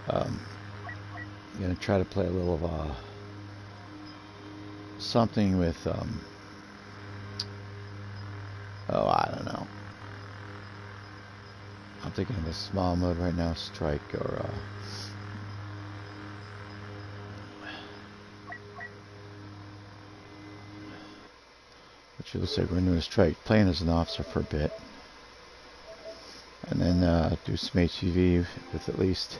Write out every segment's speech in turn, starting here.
I'm gonna try to play a little something with oh, I don't know. I'm thinking of a small mode right now, strike or which looks like we're doing a strike, playing as an officer for a bit, and then do some HCV with at least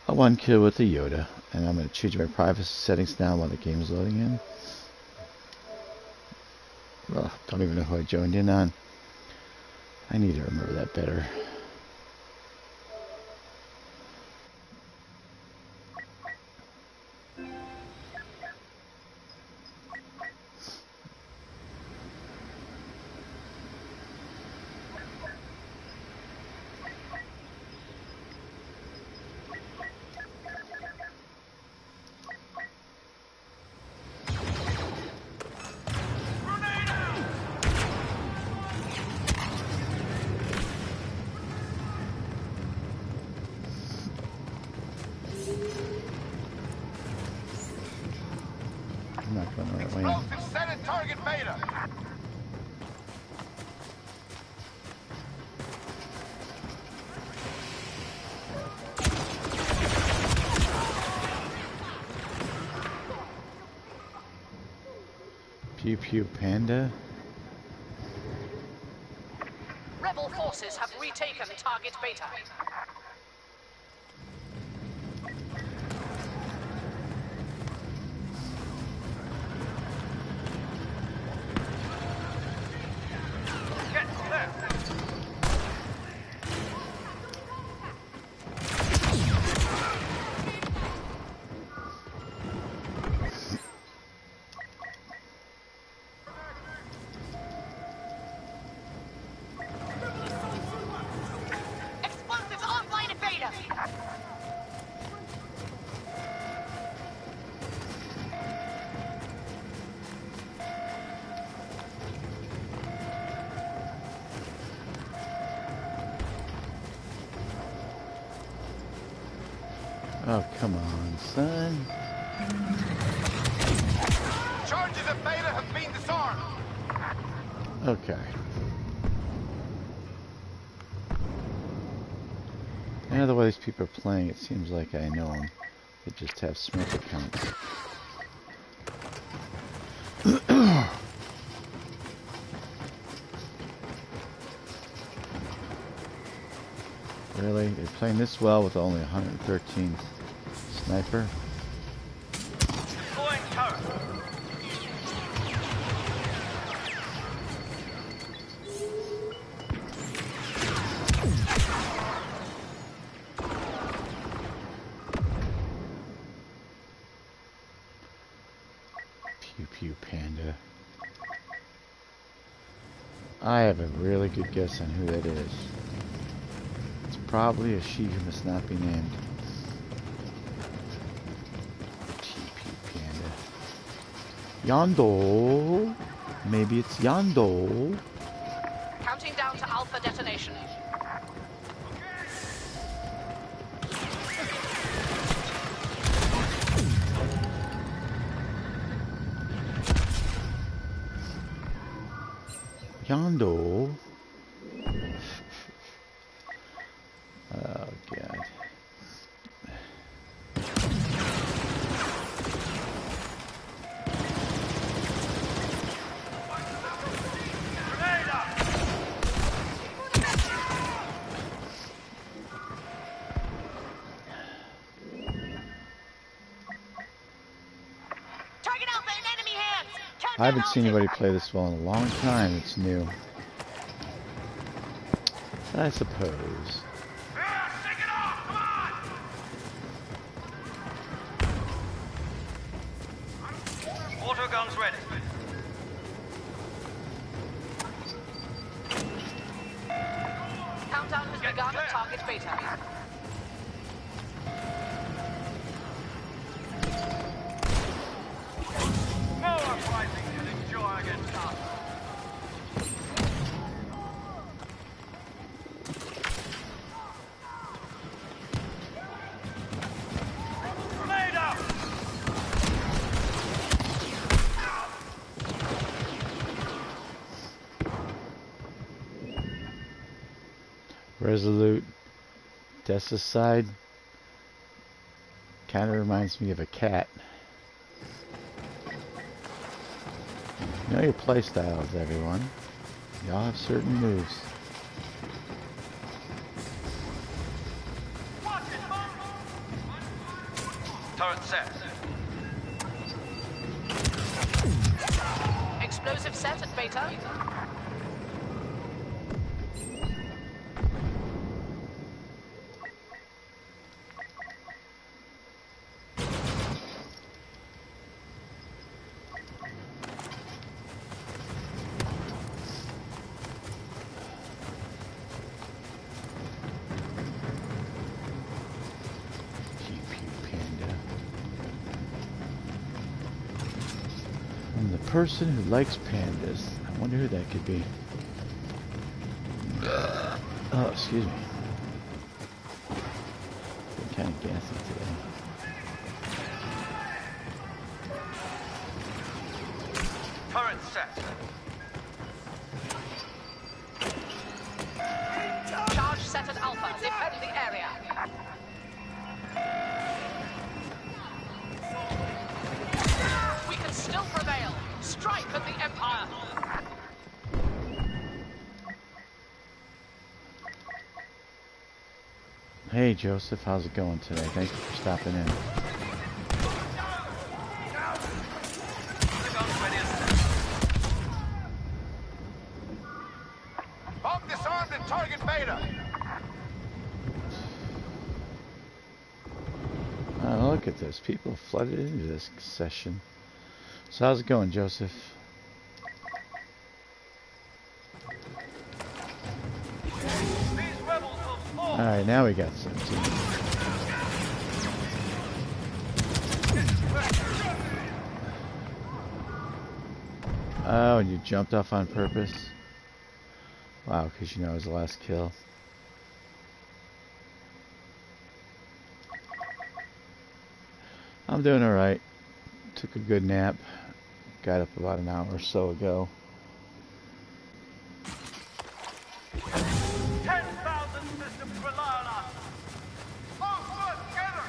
a 1 kill with the Yoda. And I'm going to change my privacy settings now while the game is loading in. Well, don't even know who I joined in on. I need to remember that better. I'm not going the right way. Explosive set at target beta. Pew Pew Panda. Rebel forces have retaken target beta. Explosives online at beta. Oh, come on, son. Charges at beta have been disarmed. Okay. Now the way these people are playing, it seems like I know them. They just have smoke accounts. Really? They're playing this well with only 113 sniper? Deploying turret. Pew Pew Panda. I have a really good guess on who that is. It's probably a she who must not be named. Pew Pew Panda. Yondo. Maybe it's Yondo. Counting down to Alpha detonation. Yondo. Oh, God. Target Alpha in enemy hands. I haven't seen anybody play this well in a long time. It's new. I suppose. Auto guns ready. Countdown has begun at target beta. More fighting and enjoy against us. Resolute. Decicide. Kind of reminds me of a cat. Know your playstyles, everyone. Y'all have certain moves. Turret set. Explosive set at Beta. Person who likes pandas. I wonder who that could be. Oh, excuse me. Been kind of gassy today. Turret set. Charge set at Alpha. Defend the area. We can still prevail. Strike at the Empire! Hey Joseph, how's it going today? Thank you for stopping in. Bomb disarmed and target Beta. Oh, look at this. People flooded into this session. So how's it going, Joseph? These rebels will fall. Alright, now we got some team. Oh, and you jumped off on purpose? Wow, because you know it was the last kill. I'm doing alright. Took a good nap. Got up about an hour or so ago. 10,000 systems rely on us. Move together.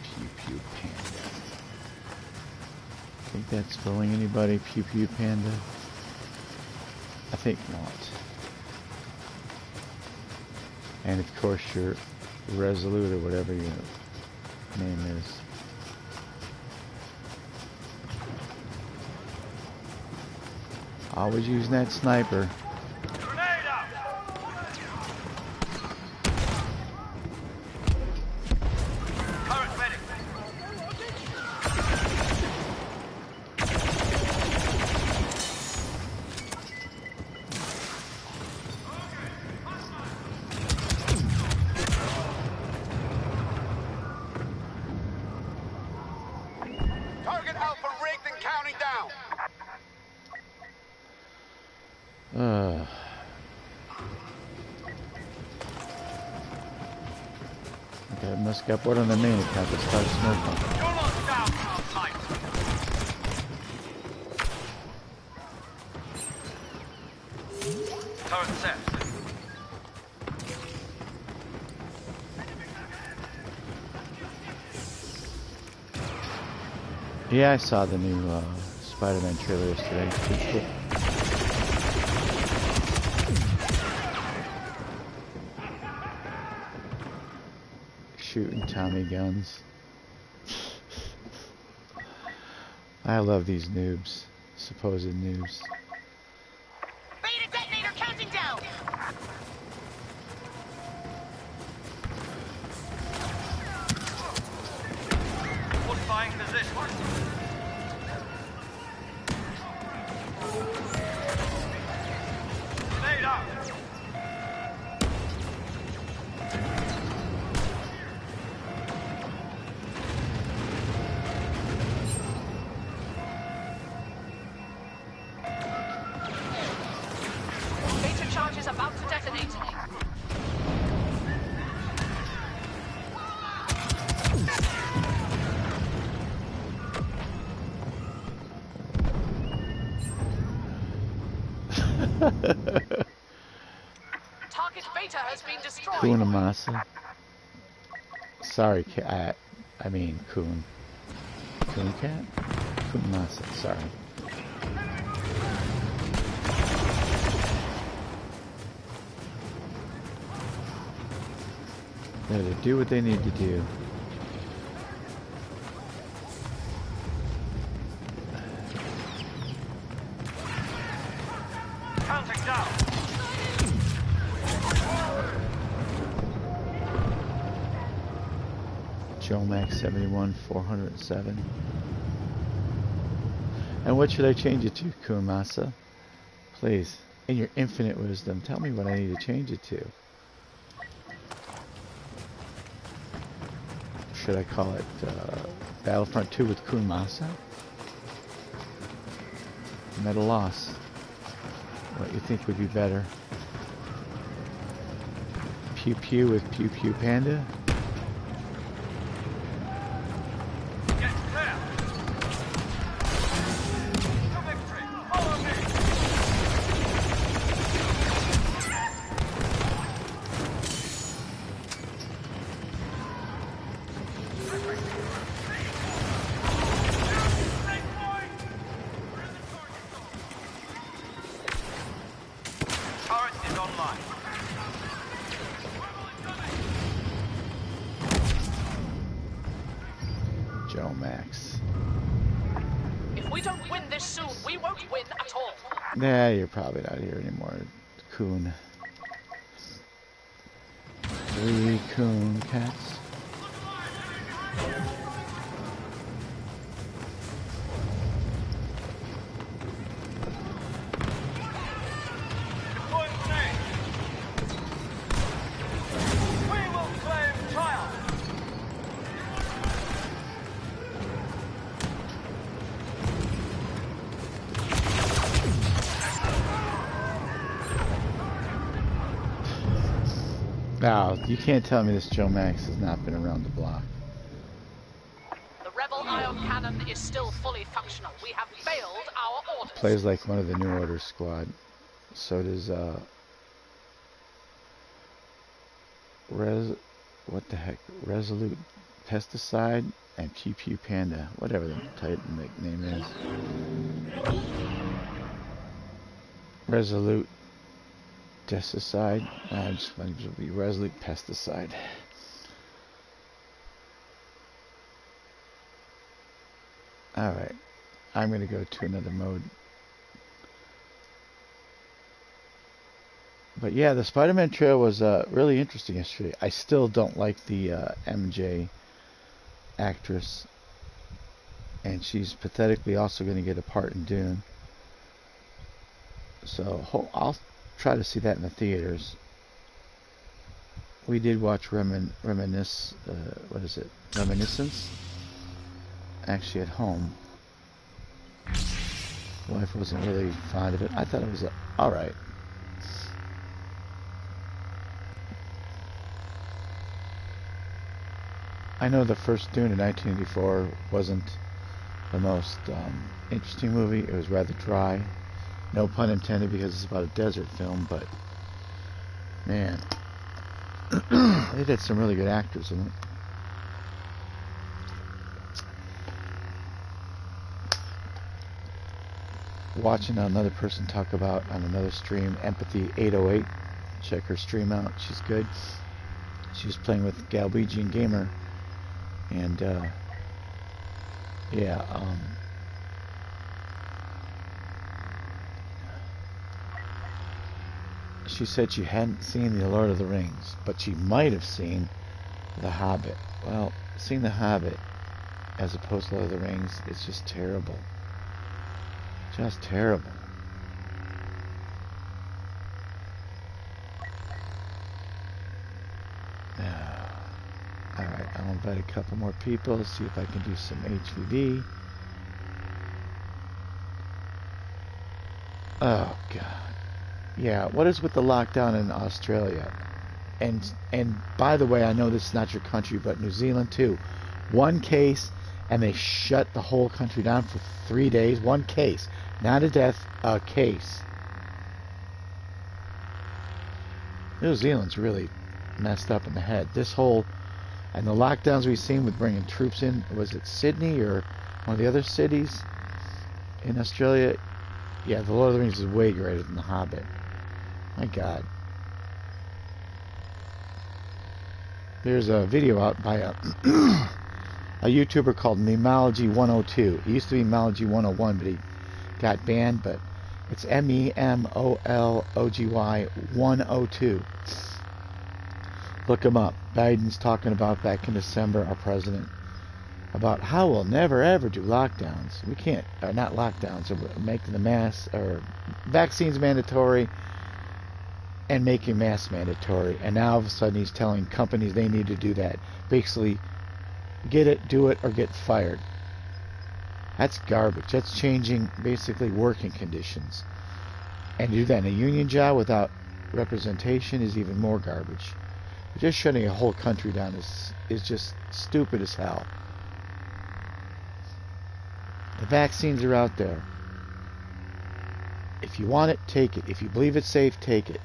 Pew Pew Panda. Think that's fooling anybody? Pew Pew Panda? I think not. And of course your Resolute or whatever your name is. Always using that sniper. Grenade out. Turret ready. Target Alpha rigged and counting down. Okay, must got board on the main account to start smoking. You're locked down, outside. Turret set. Yeah, I saw the new Spider-Man trailer yesterday. Pretty cool. Shooting Tommy guns. I love these noobs. Supposed noobs. Beta detonator counting down! Fortifying position. Grenade out. Beta charge is about to detonate. data has been destroyed. Kunamasa. Sorry, cat. I mean, Coon. Coon cat? Kunamasa, sorry. They do what they need to do. Counting down. Joe Max 71, 407. And what should I change it to, Kumasa? Please, in your infinite wisdom, tell me what I need to change it to. Should I call it Battlefront 2 with Kumasa? I'm at a loss. What you think would be better? Pew Pew with Pew Pew Panda? Get clear. To victory. Follow me. Turret is online. Joe Max. If we don't win this soon, we won't win at all. Nah, you're probably not here anymore, Coon. 3 Coon cats. Deploying grenade. We will claim triumph. Now, you can't tell me this Joe Max has not been around the block. The Rebel ion cannon is still fully functional. We have failed our orders. Plays like one of the New Order squad. So does, what the heck? Resolute Pesticide and Pew Pew Panda. Whatever the Titan nickname is. Resolute Pesticide. I just think it would be Resolute Pesticide. Alright. I'm going to go to another mode. But yeah, the Spider-Man trailer was really interesting yesterday. I still don't like the MJ actress. And she's pathetically also going to get a part in Dune. So I'll try to see that in the theaters. We did watch Reminiscence, actually at home. Wife wasn't really fond of it. I thought it was alright. I know the first Dune in 1984 wasn't the most interesting movie. It was rather dry. No pun intended, because it's about a desert film, but man, it had some really good actors in it. Watching another person talk about on another stream, Empathy 808. Check her stream out. She's good. She was playing with Galwegian Gamer, and yeah, she said she hadn't seen The Lord of the Rings, but she might have seen The Hobbit. Well, seeing The Hobbit as opposed to Lord of the Rings, it's just terrible. Just terrible. Alright, I'll invite a couple more people, see if I can do some HVD. Oh, God. Yeah, what is with the lockdown in Australia? And by the way, I know this is not your country, but New Zealand too. One case, and they shut the whole country down for 3 days. One case. Not a death, a case. New Zealand's really messed up in the head. This whole, and the lockdowns we've seen with bringing troops in, was it Sydney or one of the other cities in Australia? Yeah, the Lord of the Rings is way greater than The Hobbit. My God. There's a video out by a YouTuber called Memology 102. It used to be Memology 101, but he got banned, but it's MEMOLOGY 102. Look him up. Biden's talking about back in December, our president, about how we'll never ever do lockdowns. We can't, or not lockdowns, or making the mass or vaccines mandatory and making masks mandatory. And now all of a sudden he's telling companies they need to do that. Basically, get it, do it, or get fired. That's garbage. That's changing basically working conditions. And to do that in a union job without representation is even more garbage. Just shutting a whole country down is just stupid as hell. The vaccines are out there. If you want it, take it. If you believe it's safe, take it.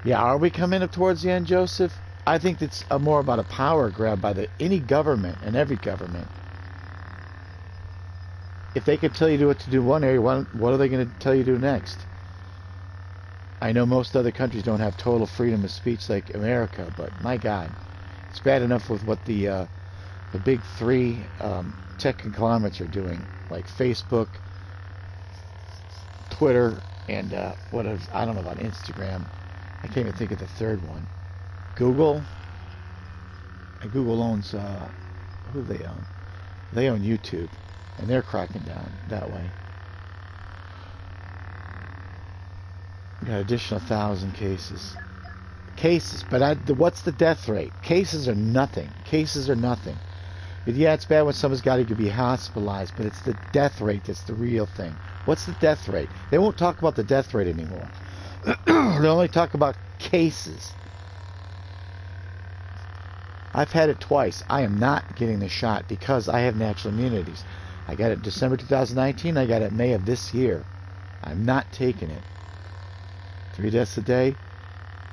Yeah, are we coming up towards the end, Joseph? I think it's more about a power grab by any government and every government. If they could tell you what to do in one area, what are they going to tell you to do next? I know most other countries don't have total freedom of speech like America, but my God, it's bad enough with what the big three tech conglomerates are doing, like Facebook, Twitter, and I don't know about Instagram. I can't even think of the third one. Google. And Google owns who do they own? They own YouTube, and they're cracking down that way. We got additional 1,000 cases. But what's the death rate? Cases are nothing. But yeah, it's bad when someone's got to be hospitalized, but it's the death rate that's the real thing. What's the death rate? They won't talk about the death rate anymore. They only talk about cases. I've had it twice. I am not getting the shot because I have natural immunities. I got it December 2019. I got it May of this year. I'm not taking it. 3 deaths a day.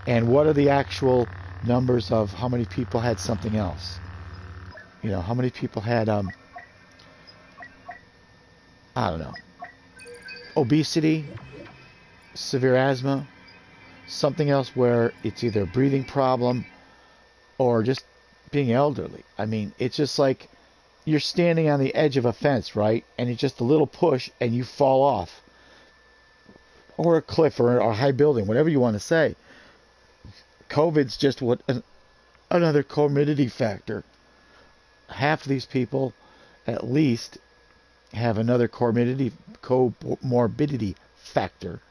And what are the actual numbers of how many people had something else? You know, how many people had, I don't know, obesity, severe asthma, something else where it's either a breathing problem or just being elderly. I mean, it's just like you're standing on the edge of a fence, right? And it's just a little push and you fall off. Or a cliff or a high building, whatever you want to say. COVID's just another comorbidity factor. Half of these people, at least, have another comorbidity factor.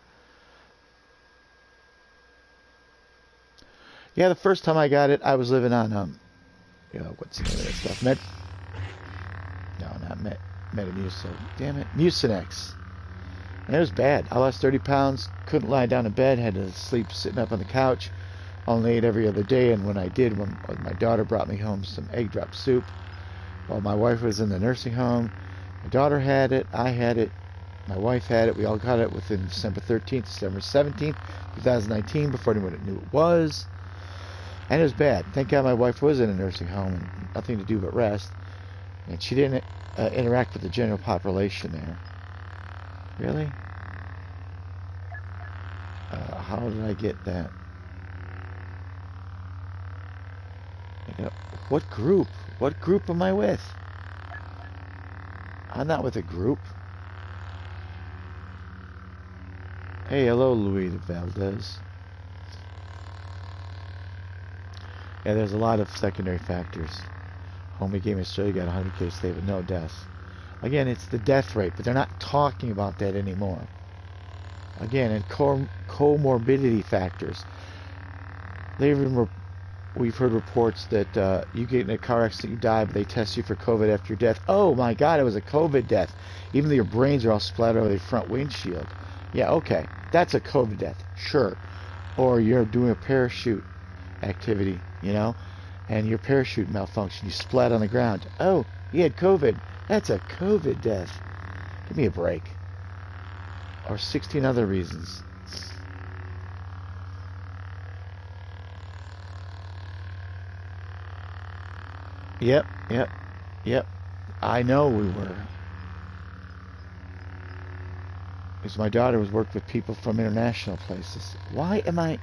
Yeah, the first time I got it, I was living on what's the name of that stuff? Metamucil. Damn it, Mucinex. And it was bad. I lost 30 pounds, couldn't lie down in bed, had to sleep sitting up on the couch. Only ate every other day, and when I did, when my daughter brought me home some egg drop soup, while my wife was in the nursing home, my daughter had it, I had it, my wife had it, we all got it within December 13th, December 17th, 2019, before anyone knew it was. And it was bad. Thank God my wife was in a nursing home and nothing to do but rest. And she didn't interact with the general population there. Really? How did I get that? What group? What group am I with? I'm not with a group. Hey, hello, Louis Valdez. Yeah, there's a lot of secondary factors. Homie Game Australia got 100 cases today, but no deaths. Again, it's the death rate, but they're not talking about that anymore. Again, and comorbidity factors. We've heard reports that you get in a car accident, you die, but they test you for COVID after your death. Oh my God, it was a COVID death. Even though your brains are all splattered over the front windshield. Yeah, okay, that's a COVID death, sure. Or you're doing a parachute activity, and your parachute malfunctioned. You splat on the ground. Oh, you had COVID. That's a COVID death. Give me a break. Or 16 other reasons. Yep. I know we were. Because my daughter was worked with people from international places. Why am I...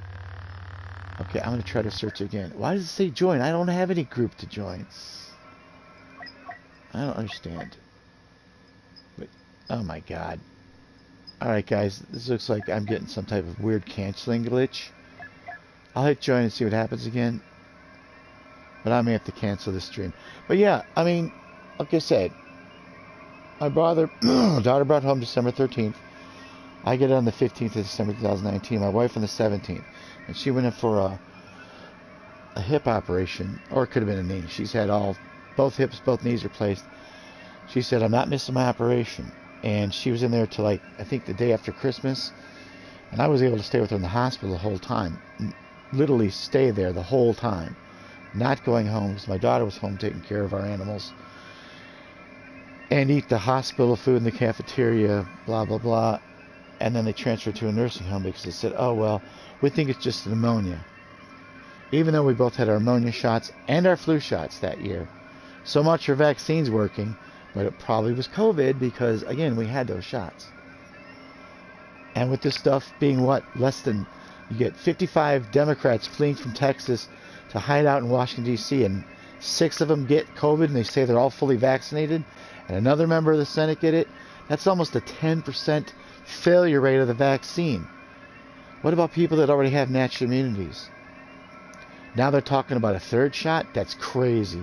Okay, I'm going to try to search again. Why does it say join? I don't have any group to join. I don't understand. But, oh my god. Alright guys, this looks like I'm getting some type of weird canceling glitch. I'll hit join and see what happens again. But I may have to cancel this stream. But yeah, I mean, like I said, my daughter brought home December 13th. I get it on the 15th of December 2019. My wife on the 17th. And she went in for a hip operation. Or it could have been a knee. She's had both hips, both knees replaced. She said, I'm not missing my operation. And she was in there till like, I think the day after Christmas. And I was able to stay with her in the hospital the whole time. Literally stay there the whole time. Not going home because my daughter was home taking care of our animals. And eat the hospital food in the cafeteria, blah, blah, blah. And then they transferred to a nursing home because they said, oh, well, we think it's just pneumonia. Even though we both had our pneumonia shots and our flu shots that year. So much for vaccines working, but it probably was COVID because, again, we had those shots. And with this stuff being what? Less than, you get 55 Democrats fleeing from Texas to hide out in Washington, D.C., and 6 of them get COVID and they say they're all fully vaccinated, and another member of the Senate get it. That's almost a 10% failure rate of the vaccine. What about people that already have natural immunities? Now they're talking about a third shot? That's crazy.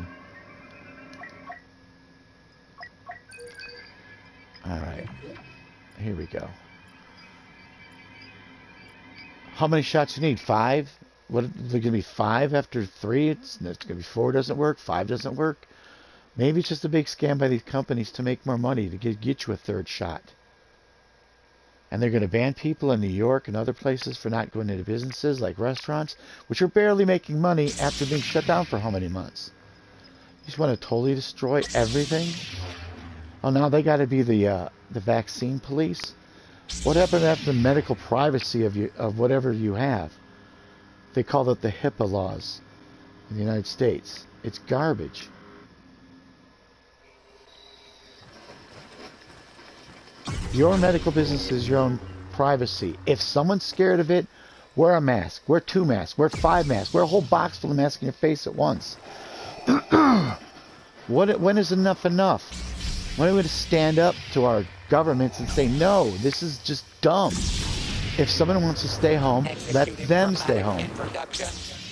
Alright. Here we go. How many shots do you need? 5? What, is there going to be 5 after 3? It's going to be 4 doesn't work, 5 doesn't work. Maybe it's just a big scam by these companies to make more money, to get you a third shot. And they're going to ban people in New York and other places for not going into businesses like restaurants, which are barely making money after being shut down for how many months? You just want to totally destroy everything? Oh, now they got to be the vaccine police? What happened after the medical privacy of whatever you have? They call it the HIPAA laws in the United States. It's garbage. Your medical business is your own privacy. If someone's scared of it, wear a mask. Wear 2 masks. Wear 5 masks. Wear a whole box full of masks in your face at once. When is enough enough? When are we going to stand up to our governments and say, no, this is just dumb? If someone wants to stay home, let them stay home.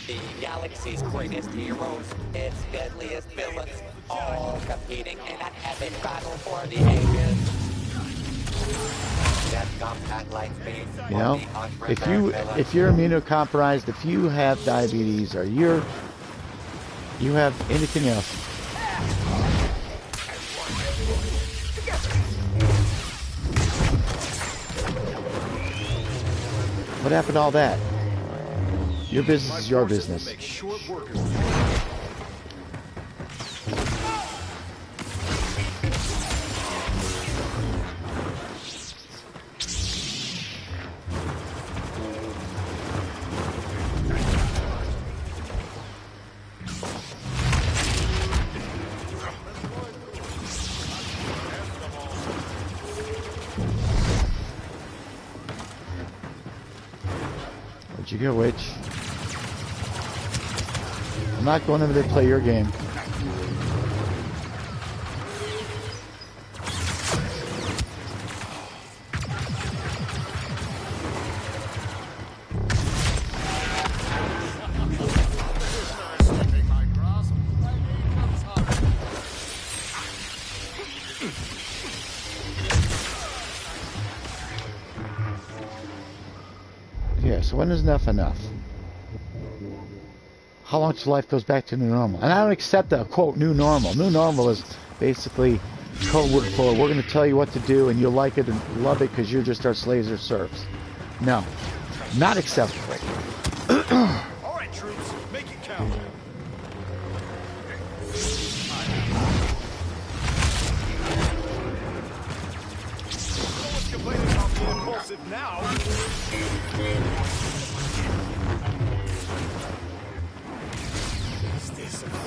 The galaxy's greatest heroes, its deadliest villains, all competing in an epic battle for the ages. You know, if you're immunocompromised, if you have diabetes, or you have anything else, what happened to all that? Your business is your business. Where'd you go, witch? I'm not going over there to play your game. Yeah, so when is enough enough? How long till life goes back to new normal? And I don't accept the quote new normal. New normal is basically code word for we're going to tell you what to do and you'll like it and love it because you're just our slaves or serfs. No, not acceptable. All right, troops, make it count. Now.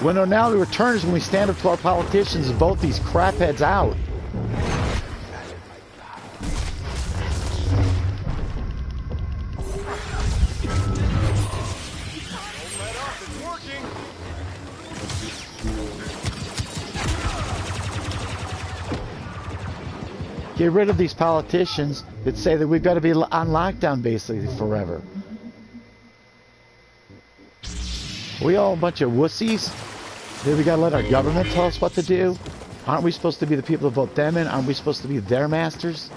When normality returns when we stand up to our politicians and vote these crapheads out. Get rid of these politicians that say that we've got to be on lockdown basically forever. Are we all a bunch of wussies? That we got to let our government tell us what to do? Aren't we supposed to be the people to vote them in? Aren't we supposed to be their masters?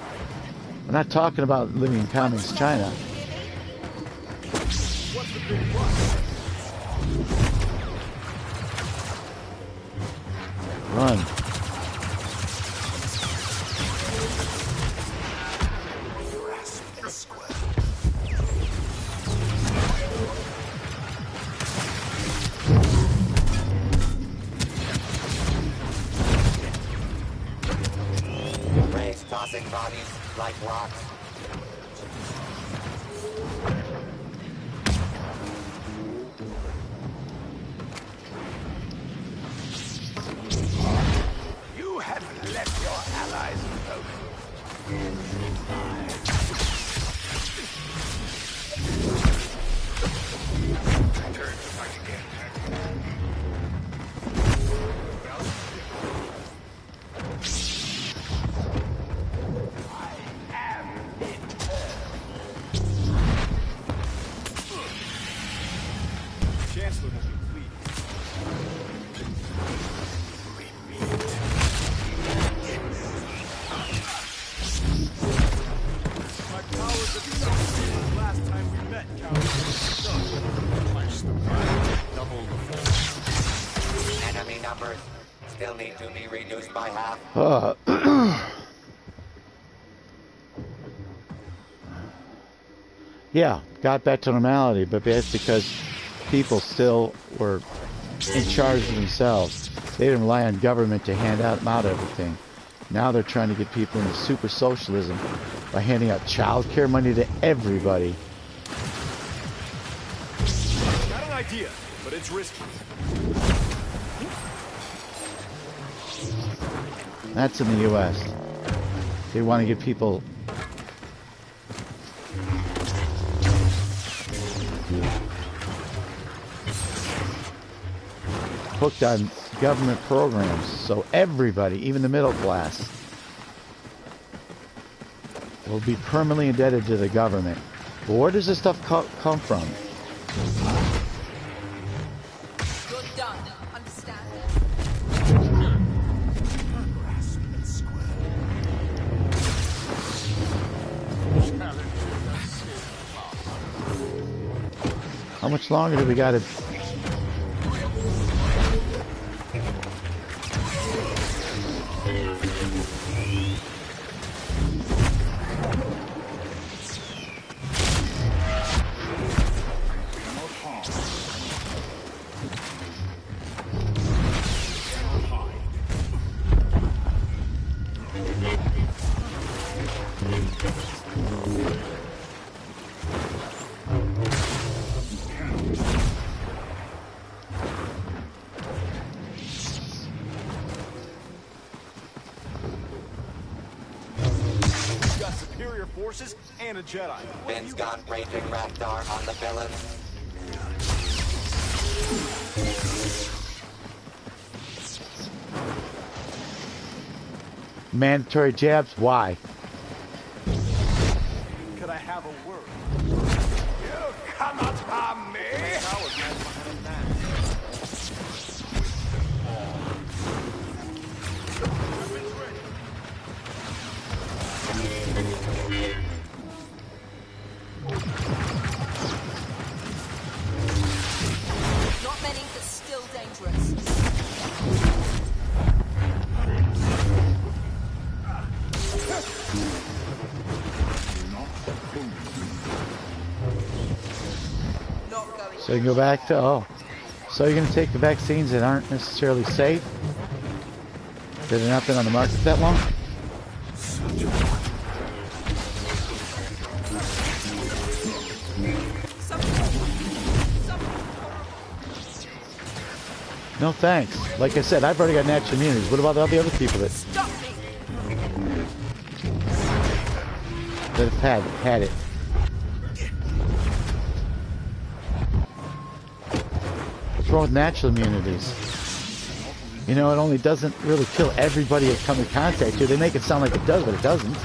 We're not talking about living in communist China. Run. Tossing bodies like rocks. You have let your allies know. Turn to fight again. Enemy numbers still need to be reduced by half. Yeah, got back to normality, but that's because people still were in charge of themselves. They didn't rely on government to hand out everything. Now they're trying to get people into super socialism by handing out child care money to everybody. Got an idea, but it's risky. That's in the U.S. They want to get people hooked on government programs, so everybody, even the middle class, will be permanently indebted to the government. But where does this stuff come from? You're done. Understand? How much longer do we got to... Forces and a Jedi. Ben's got raging Raptor on the Villians. Mandatory jabs? Why? Could I have a word? You cannot harm me! Not many, but still dangerous. So you can go back to, oh. So you're going to take the vaccines that aren't necessarily safe? That have not been on the market that long? No thanks. Like I said, I've already got natural immunities. What about all the other people that Stop me! have had it? What's wrong with natural immunities? You know, it only doesn't really kill everybody that comes in contact with you. They make it sound like it does, but it doesn't.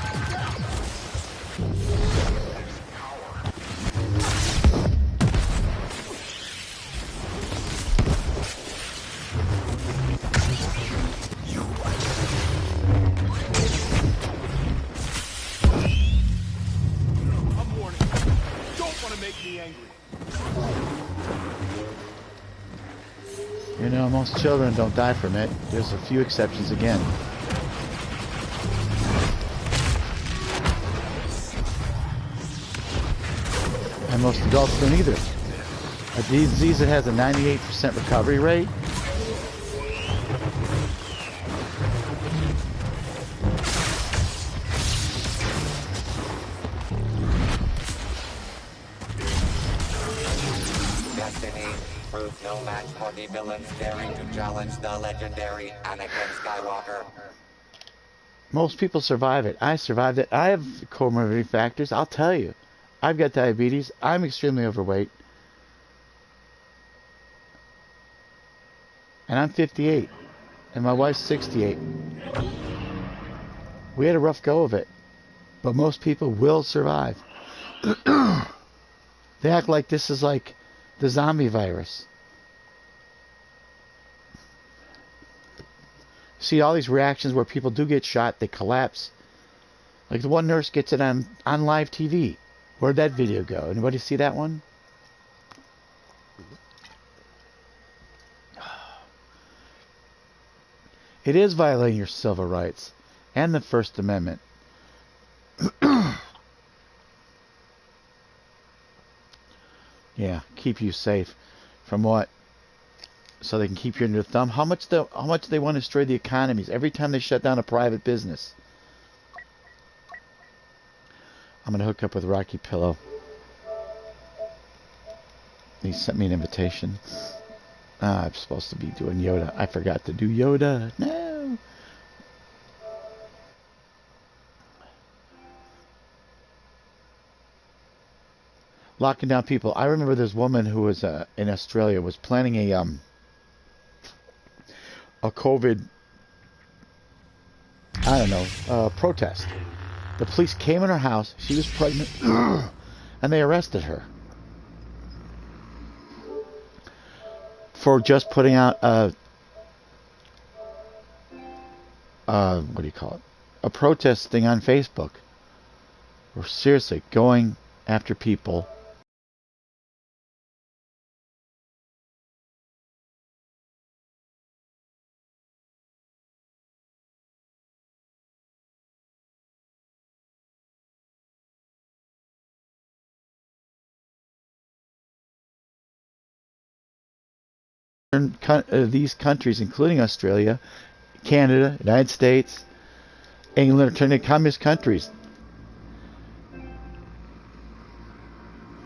I'm warning you. Don't want to make me angry. You know, most children don't die from it. There's a few exceptions again. And most adults don't either. A disease that has a 98% recovery rate. Destiny proved no match for the villains daring to challenge the legendary Anakin Skywalker. Most people survive it. I survived it. I have comorbidity factors. I'll tell you. I've got diabetes. I'm extremely overweight. And I'm 58. And my wife's 68. We had a rough go of it. But most people will survive. They act like this is like the zombie virus. See all these reactions where people do get shot, they collapse. Like the one nurse gets it on live TV. Where'd that video go? Anybody see that one? It is violating your civil rights and the First Amendment. Yeah, keep you safe. From what? So they can keep you under their thumb. How much do they want to destroy the economies every time they shut down a private business? I'm gonna hook up with Rocky Pillow. He sent me an invitation. I'm supposed to be doing Yoda. I forgot to do Yoda. No. Locking down people. I remember this woman who was in Australia was planning a COVID, I don't know, protest. The police came in her house. She was pregnant, and they arrested her for just putting out what do you call it? A protest thing on Facebook. We're seriously going after people. These countries, including Australia, Canada, United States, England, are turning communist countries.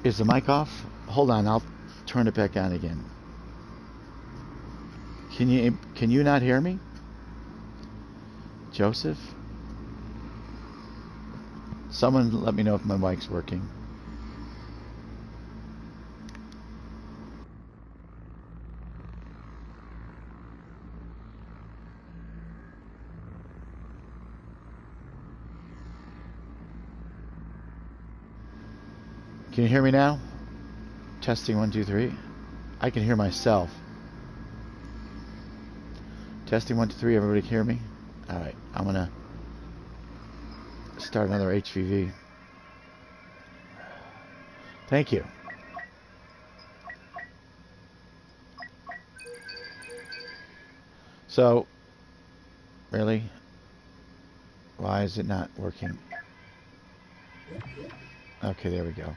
Is the mic off? Hold on, I'll turn it back on again. Can you not hear me? Joseph? Someone let me know if my mic's working. Can you hear me now? Testing 1, 2, 3. I can hear myself. Testing 1, 2, 3. Everybody hear me? All right. I'm gonna start another HVV. Thank you. So, really? Why is it not working? Okay, there we go.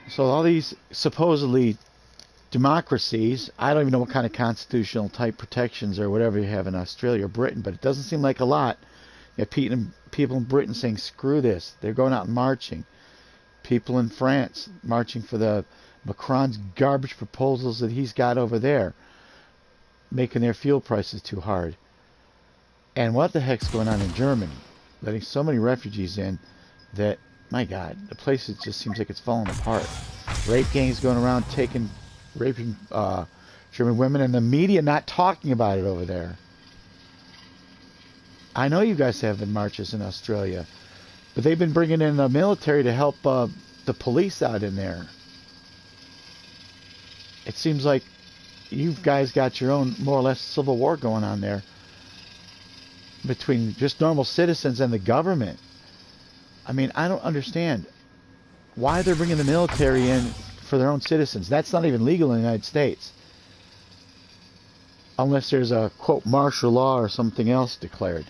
So all these supposedly democracies, I don't even know what kind of constitutional type protections or whatever you have in Australia or Britain, but it doesn't seem like a lot. You have people in Britain saying, screw this. They're going out and marching. People in France marching for the Macron's garbage proposals that he's got over there, making their fuel prices too hard. And what the heck's going on in Germany? Letting so many refugees in that, my God, the place just seems like it's falling apart. Rape gangs going around raping German women, and the media not talking about it over there. I know you guys have marches in Australia, but they've been bringing in the military to help the police out in there. It seems like you guys got your own, more or less, civil war going on there between just normal citizens and the government. I mean, I don't understand why they're bringing the military in for their own citizens. That's not even legal in the United States. Unless there's a, quote, martial law or something else declared.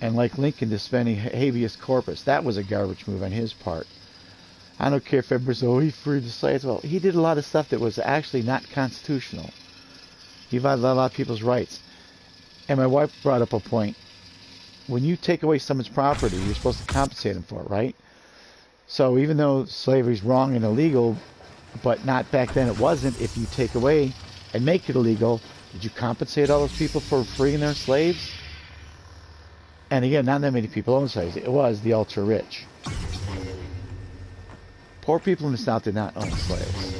And like Lincoln defending habeas corpus, that was a garbage move on his part. I don't care if everybody's, oh, he freed the slaves. Well, he did a lot of stuff that was actually not constitutional. He violated a lot of people's rights. And my wife brought up a point. When you take away someone's property, you're supposed to compensate them for it, right? So even though slavery is wrong and illegal, but not back then it wasn't, if you take away and make it illegal, did you compensate all those people for freeing their slaves? And again, not that many people own slaves. It was the ultra rich. Poor people in the South did not own slaves.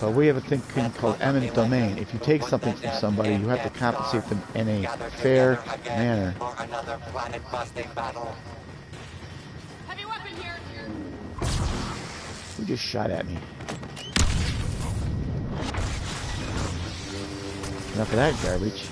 But we have a thing called eminent domain. If you take something from somebody, you have to compensate them in a fair manner. Heavy weapon here. Who just shot at me? Enough of that garbage.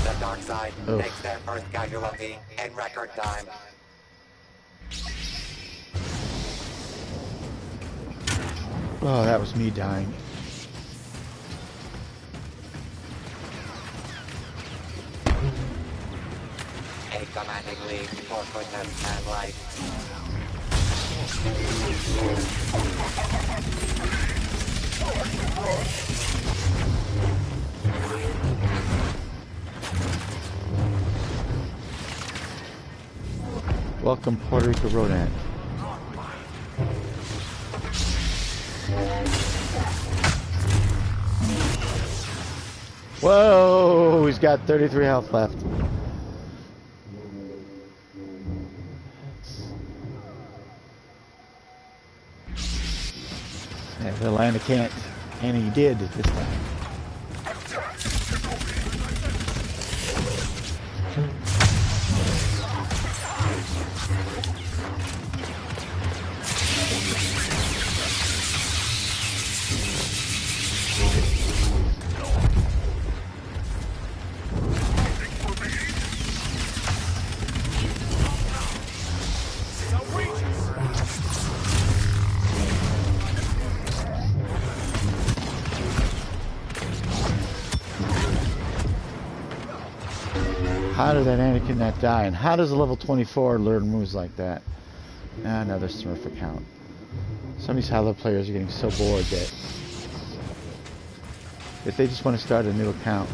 The dark side takes their first casualty in record time. Oh, that was me dying. A commanding lead for goodness and life. Welcome, Puerto Rico Rodent. Whoa, he's got 33 health left. Yeah, the Atlanta can't, and he did this time. How did that Anakin not die? And how does a level 24 learn moves like that? Ah, another Smurf account. Some of these Halo players are getting so bored that if they just want to start a new account.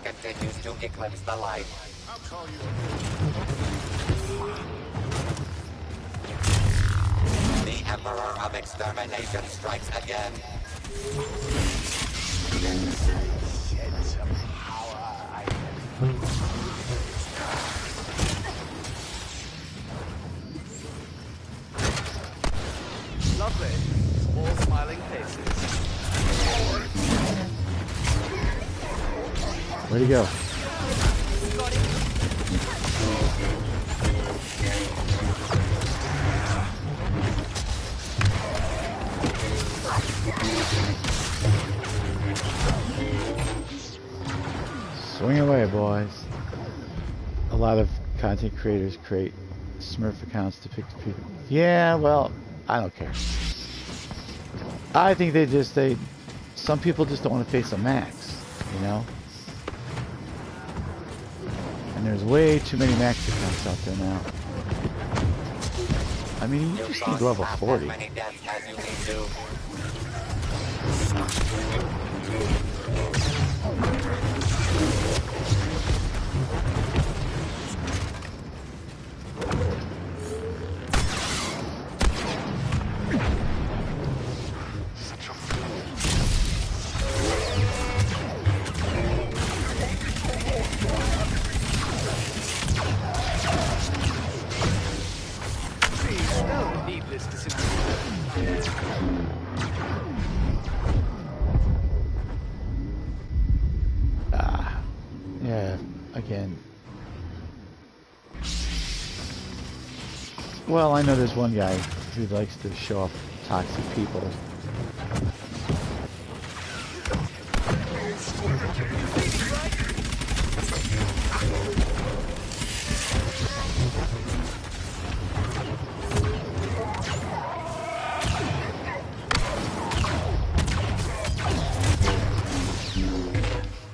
Continues to eclipse the light. I'll call you. The Emperor of Extermination strikes again. Lovely. All smiling faces. Where'd he go? Swing away, boys. A lot of content creators create Smurf accounts to pick the people. Yeah, well, I don't care. I think some people just don't want to face a max, you know? And there's way too many max accounts out there now. I mean, you just need level 40. As many deaths as you need to. Yeah, again. Well, I know there's one guy who likes to show off toxic people.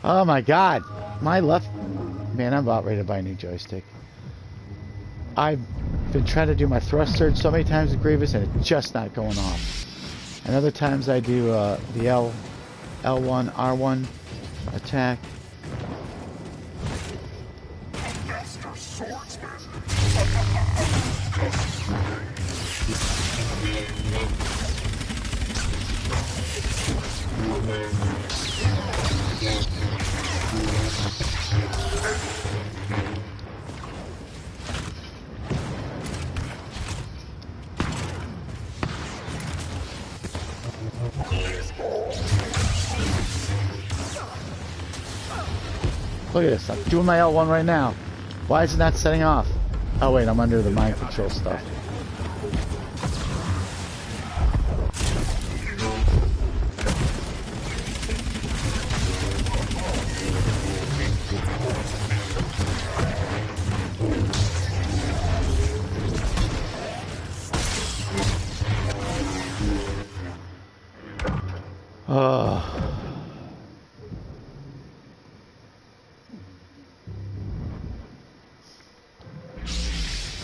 Oh my god! My left... Man, I'm about ready to buy a new joystick. I've been trying to do my thrust surge so many times with Grievous and it's just not going off. And other times I do the L1, R1 attack. Look at this, I'm doing my L1 right now. Why is it not setting off? Oh wait, I'm under the mind control stuff.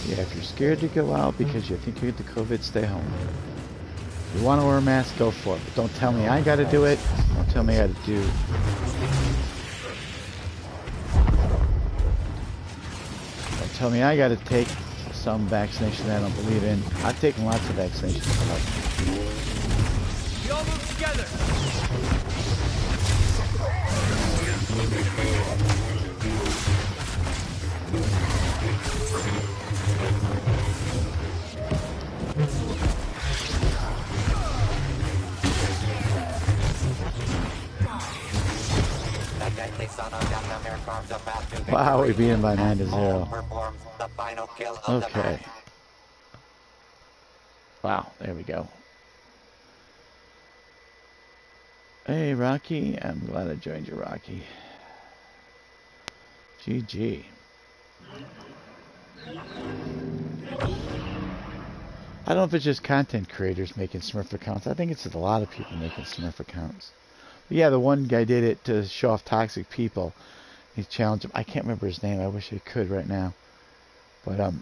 Yeah, if you're scared to go out because you think you get the COVID, stay home. If you want to wear a mask, go for it. But don't tell me I got to do it. Don't tell me I got to do. Don't tell me I got to take some vaccination that I don't believe in. I've taken lots of vaccinations. We all move together. Wow, we beat him by 9-0. Okay. Wow, there we go. Hey, Rocky. I'm glad I joined you, Rocky. GG. I don't know if it's just content creators making Smurf accounts. I think it's a lot of people making Smurf accounts. But yeah, the one guy did it to show off toxic people. He challenged him. I can't remember his name. I wish I could right now. But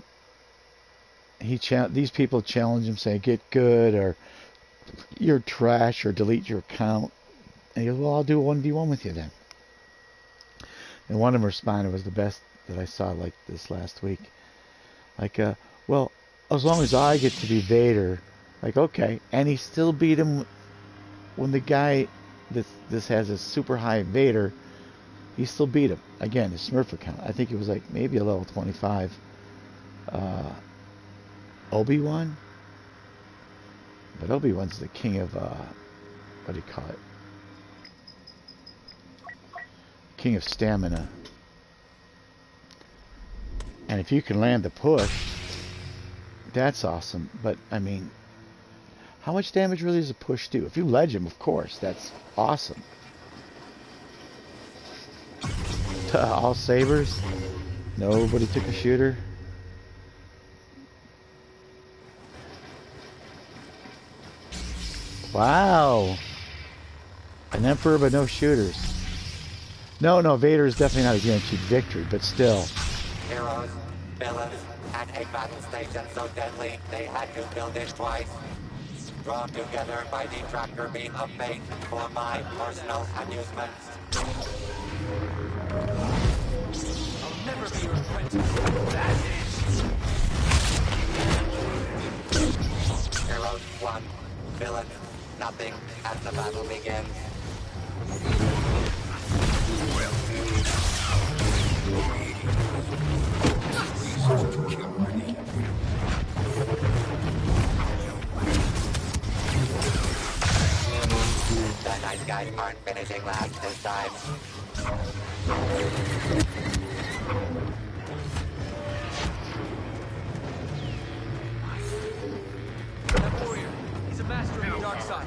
these people challenge him, say get good or you're trash or delete your account. And he goes, well, I'll do a 1v1 with you then. And one of them responded was the best that I saw like this last week. Like, well, as long as I get to be Vader, like, okay. And he still beat him when the guy this has a super high Vader. He still beat him. Again, his Smurf account. I think it was like maybe a level 25. Obi-Wan? But Obi-Wan's the king of, what do you call it? King of stamina. And if you can land the push, that's awesome. But, I mean, how much damage really does a push do? If you ledge him, of course, that's awesome. All sabers? Nobody took a shooter? Wow. An Emperor, but no shooters. No, Vader is definitely not a guaranteed victory, but still. Heroes, villains, and a battle station so deadly they had to build it twice. Drawn together by the tractor beam of fate for my personal amusement. I'll never be your apprentice. That's it. Heroes won, villains nothing as the battle begins. The nice guys aren't finishing last this time. That warrior, he's a master of the dark side.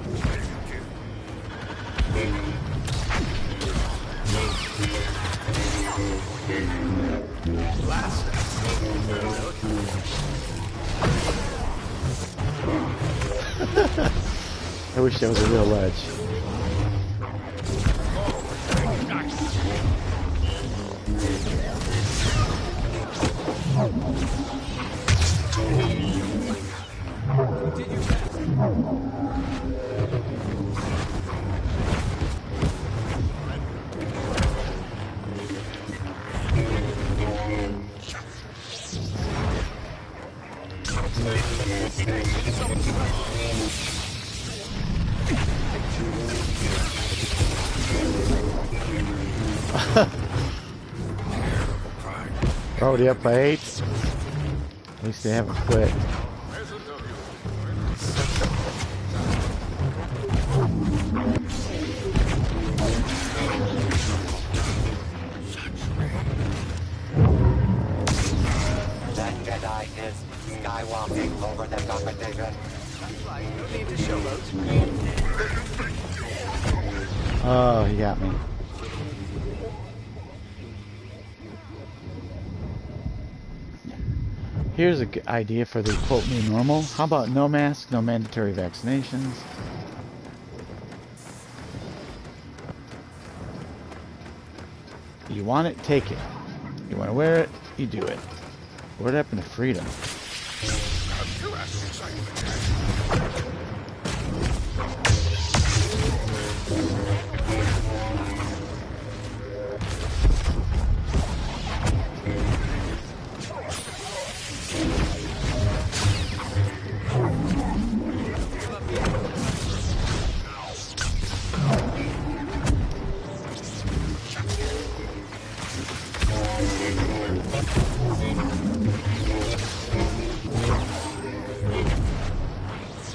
I wish that was a real ledge. Did your best. Already up by 8. At least they haven't quit. That Jedi is skywalking over the competition. No need to showboat. Oh, he got me. Here's an idea for the quote new normal. How about no mask, no mandatory vaccinations? You want it, take it. You want to wear it, you do it. What happened to freedom?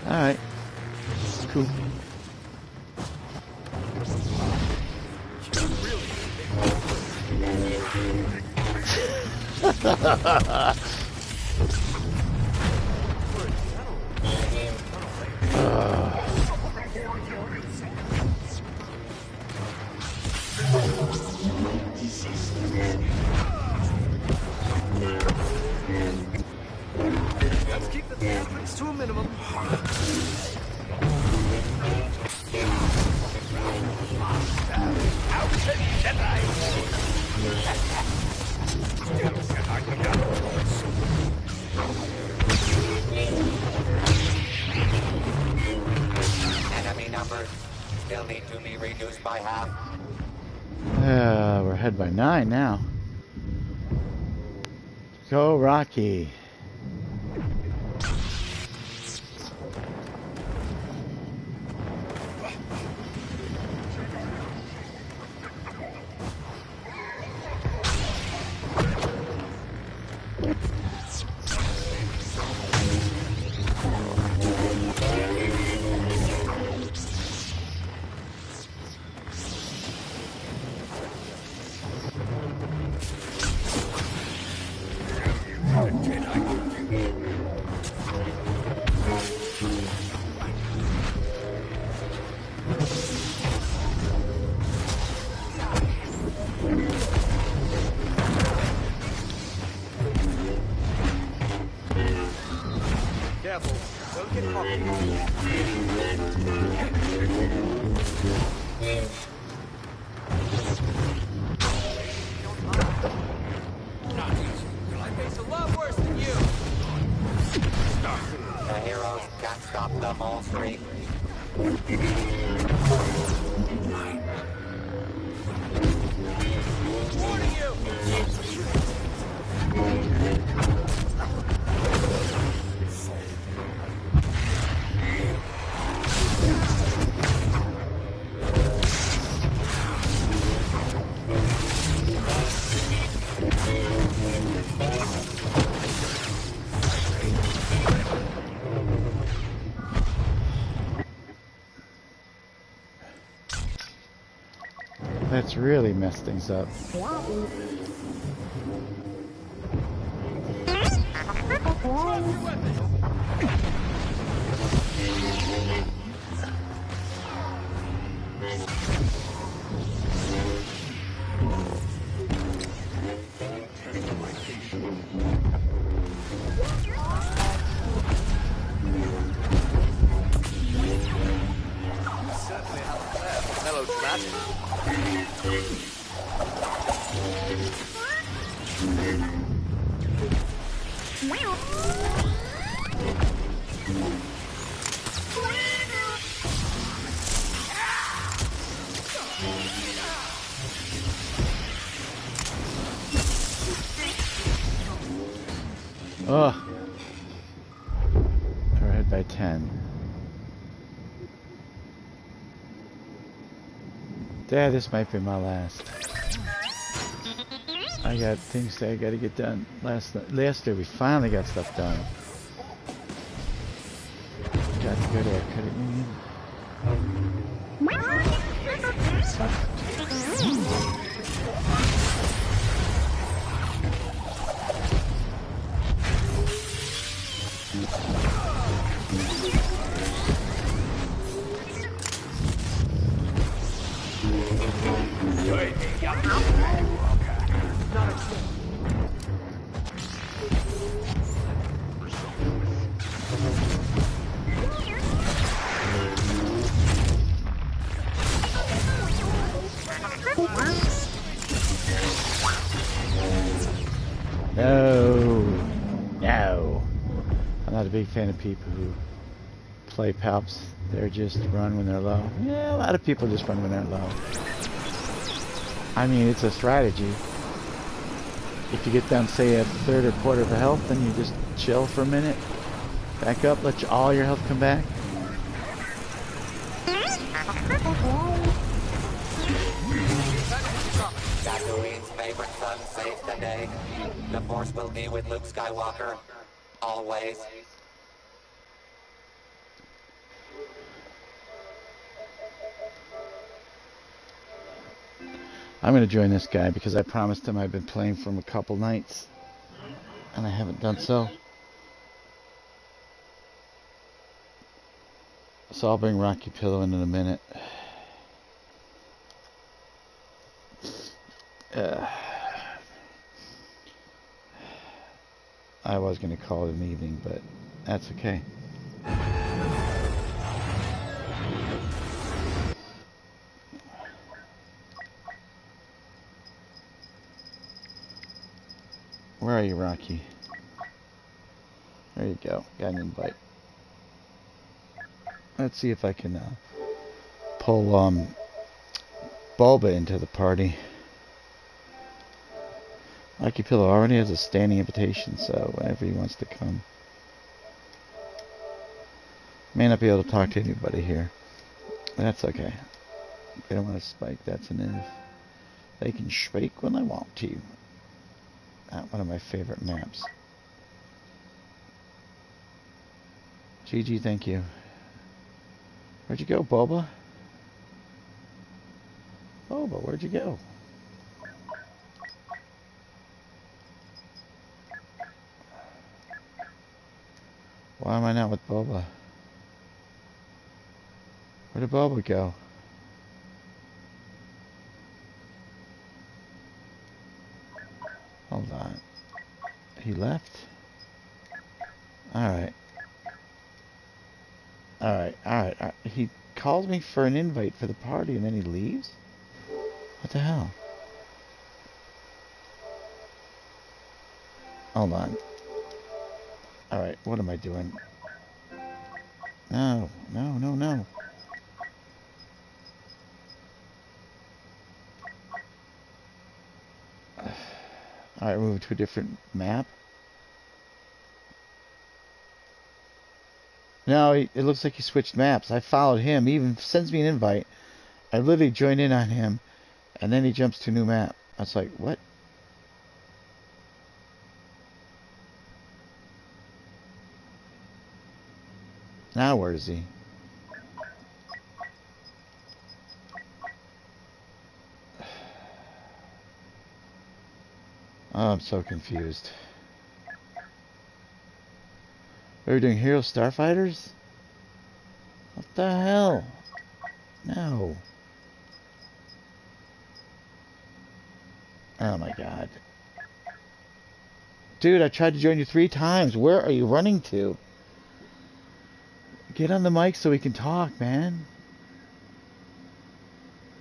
Alright. Cool. Let's keep the conflicts to a minimum. Enemy numbers still need to be reduced by half. We're ahead by 9 now. Go, Rocky. I face a lot worse than you. The heroes can't stop the mole streak. Warning you! That's really messed things up. Drop your weapon! Certainly have a melodramatic. Ugh. We're ahead by 10. Dad, this might be my last. I got things that I gotta get done. Last year we finally got stuff done. Got to go to our credit union. No. I'm not a big fan of people who play palps. They're just run when they're low. Yeah, a lot of people just run when they're low. I mean, it's a strategy. If you get down, say, a third or quarter of a health, then you just chill for a minute. Back up, let all your health come back. Tatooine's favorite son saves the day. The Force will be with Luke Skywalker. Always. I'm going to join this guy because I promised him I've been playing for him a couple nights. And I haven't done so. So I'll bring Rocky Pillow in a minute. I was going to call it an evening, but that's okay. Where are you, Rocky? There you go. Got an invite. Let's see if I can pull Bulba into the party. Rocky Pillow already has a standing invitation, so whenever he wants to come. May not be able to talk to anybody here. That's okay. They don't want to spike, that's an if. They can speak when they want to. One of my favorite maps. GG, thank you. Where'd you go, Boba? Boba, where'd you go? Why am I not with Boba? Where did Boba go? Hold on. He left? Alright. Alright, alright. He calls me for an invite for the party and then he leaves? What the hell? Hold on. Alright, what am I doing? No, no, no, no. Alright, move to a different map. No, it looks like he switched maps. I followed him. He even sends me an invite. I literally join in on him, and then he jumps to a new map. I was like, what? Now where is he? Oh, I'm so confused. Are we doing Hero Starfighters? What the hell? No. Oh my god. Dude, I tried to join you 3 times. Where are you running to? Get on the mic so we can talk, man.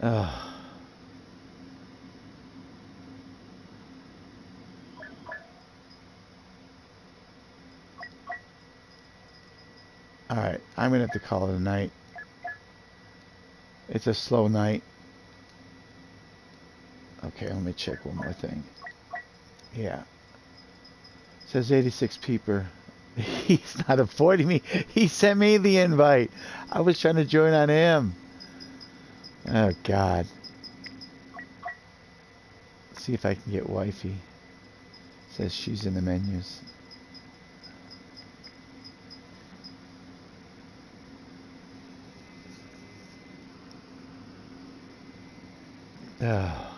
Ugh. Alright, I'm gonna have to call it a night. It's a slow night. Okay, let me check one more thing. Yeah. It says 86 peeper. He's not avoiding me. He sent me the invite. I was trying to join on him. Oh, God. Let's see if I can get wifey. It says she's in the menus. Oh.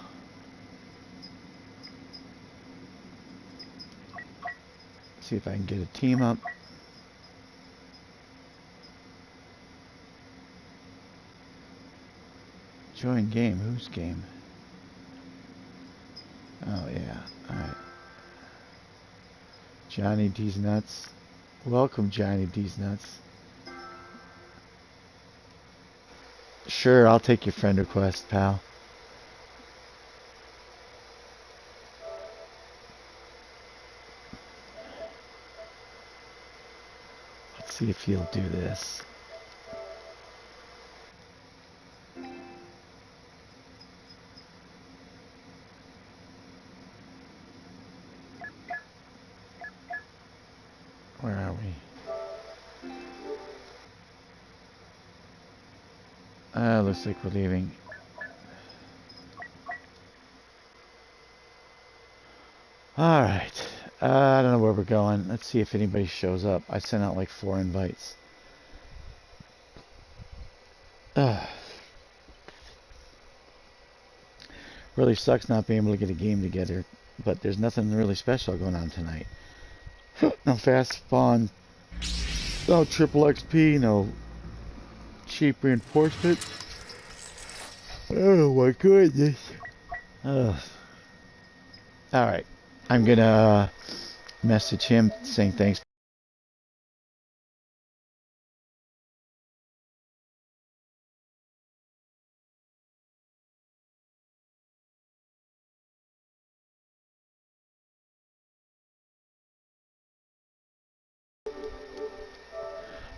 See if I can get a team up. Join game. Whose game? Oh, yeah. Alright. Johnny D's Nuts. Welcome, Johnny D's Nuts. Sure, I'll take your friend request, pal. Let's see if he'll do this. Where are we? Looks like we're leaving. Alright. I don't know where we're going. Let's see if anybody shows up. I sent out like 4 invites. Really sucks not being able to get a game together. But there's nothing really special going on tonight. No fast spawn. No triple XP. No cheap reinforcement. Oh my goodness. Alright. I'm gonna message him saying thanks.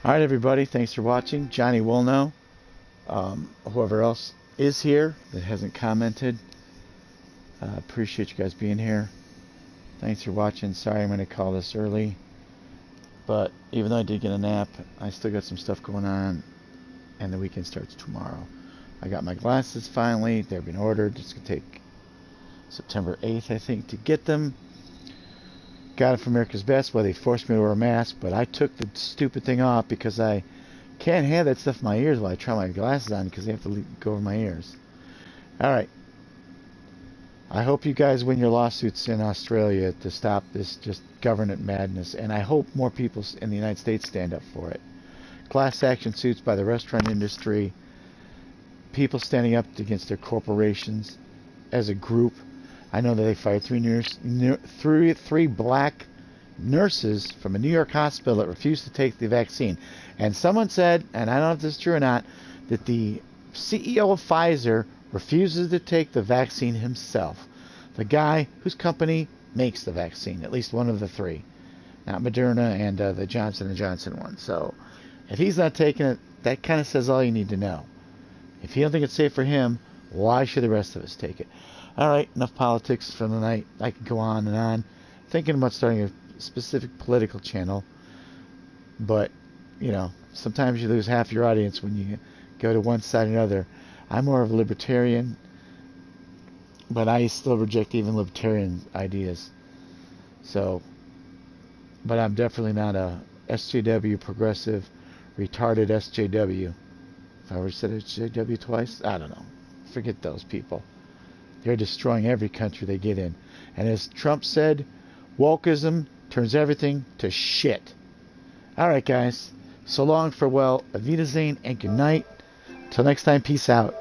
Alright everybody, thanks for watching. Johnny will know. Whoever else is here that hasn't commented. Appreciate you guys being here. Thanks for watching. Sorry I'm going to call this early. But even though I did get a nap, I still got some stuff going on. And the weekend starts tomorrow. I got my glasses finally. They've been ordered. It's going to take September 8th, I think, to get them. Got it from America's Best, where they forced me to wear a mask. But I took the stupid thing off because I can't have that stuff in my ears while I try my glasses on because they have to go over my ears. Alright. I hope you guys win your lawsuits in Australia to stop this just government madness. And I hope more people in the United States stand up for it. Class action suits by the restaurant industry. People standing up against their corporations as a group. I know that they fired three black nurses from a New York hospital that refused to take the vaccine. And someone said, and I don't know if this is true or not, that the CEO of Pfizer refuses to take the vaccine himself. The guy whose company makes the vaccine, at least one of the three. Not Moderna and the Johnson & Johnson one. So if he's not taking it, that kind of says all you need to know. If you don't think it's safe for him, why should the rest of us take it? All right, enough politics for the night. I could go on and on. Thinking about starting a specific political channel. But, sometimes you lose half your audience when you go to one side or another. I'm more of a libertarian, but I still reject even libertarian ideas. So, but I'm definitely not a SJW progressive, retarded SJW. If I ever said SJW twice, I don't know. Forget those people. They're destroying every country they get in. And as Trump said, wokeism turns everything to shit. All right, guys. So long, farewell, Auf Wiedersehen, and good night. Till next time, peace out.